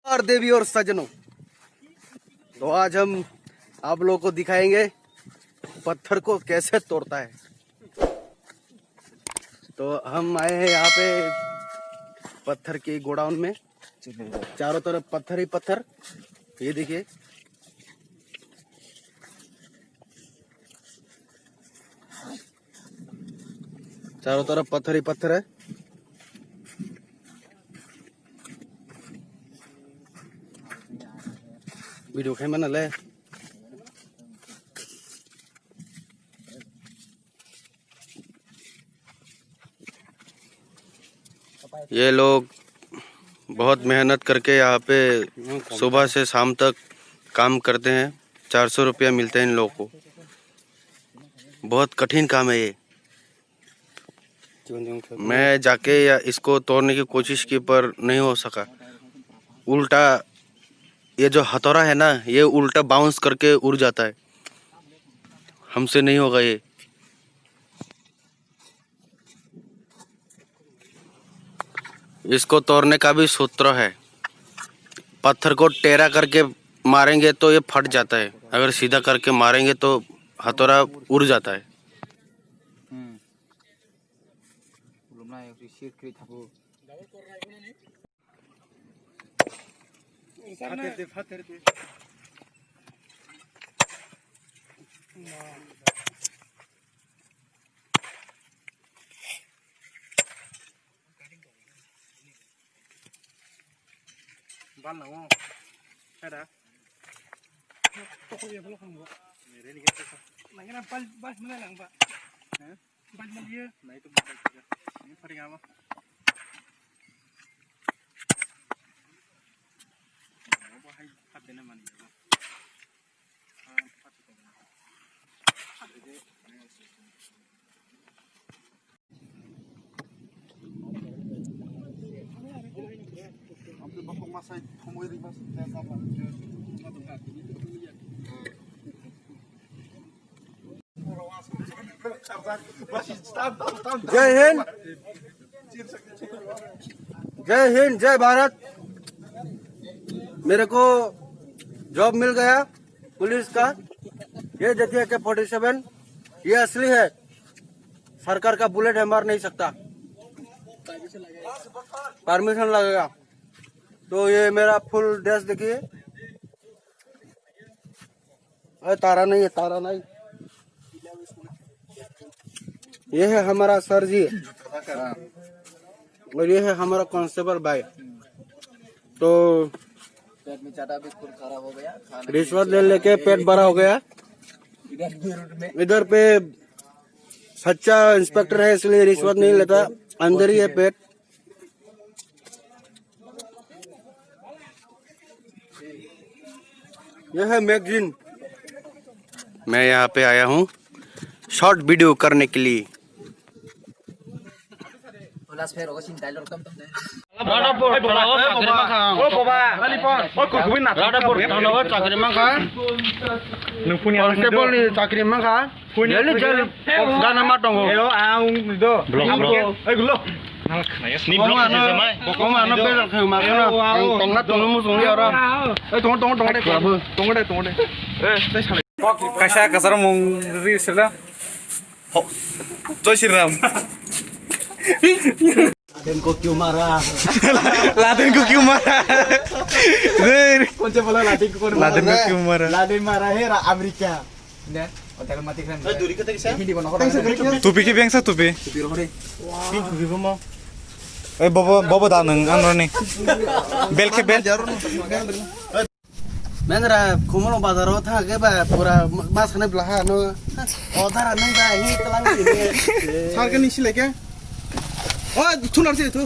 और देवी और सजनों, तो आज हम आप लोगों को दिखाएंगे पत्थर को कैसे तोड़ता है। तो हम आए हैं यहाँ पे पत्थर के गोडाउन में। चारों तरफ पत्थर ही पत्थर, ये देखिए। चारों तरफ पत्थर ही पत्थर है। वीडियो खेम न ले। ये लोग बहुत मेहनत करके यहाँ पे सुबह से शाम तक काम करते हैं। 400 रुपया मिलते हैं इन लोगों को। बहुत कठिन काम है ये। मैं जाके या इसको तोड़ने की कोशिश की पर नहीं हो सका। उल्टा ये जो हथौड़ा है ना, ये उल्टा बाउंस करके उड़ जाता है। हमसे नहीं होगा ये। इसको तोड़ने का भी सूत्र है। पत्थर को टेढ़ा करके मारेंगे तो ये फट जाता है, अगर सीधा करके मारेंगे तो हथौड़ा उड़ जाता है। जय हिंद, जय हिंद, जय भारत। मेरे को जॉब मिल गया पुलिस का। ये देखिए AK-47, ये असली है। सरकार का बुलेट है, मार नहीं सकता, परमिशन लगेगा। तो ये मेरा फुल ड्रेस देखिए। अरे तारा नहीं है, तारा नहीं। ये है हमारा सर जी और ये है हमारा कांस्टेबल भाई। तो पेट में चाटा बिस्कुट खराब हो गया, रिश्वत ले लेके पेट भरा हो गया। इधर पे सच्चा इंस्पेक्टर है, इसलिए रिश्वत नहीं लेता। अंदर ही है पेट। यह है मैगजीन। मैं यहाँ पे आया हूँ शॉर्ट वीडियो करने के लिए। कशा कसर मग जय श्री राम। लादेन को क्यों मारा? लादेन को क्यों मारा? कौन से बोला लादेन को क्यों मारा? लादेन मारा है America. hotel mati kan. Duri kata kisah. Hindi ko na Tupi ki bangsa tupi. Tupi ro re. Tupi ko mo. Bobo da nang ano ni. Bel ke bel. मैंने घूमलो बाजार था के बा पूरा मास खाने ब्लाहा नो ओदार नहीं बा ही तलांग सार के नीचे लेके ओ थुनर से तू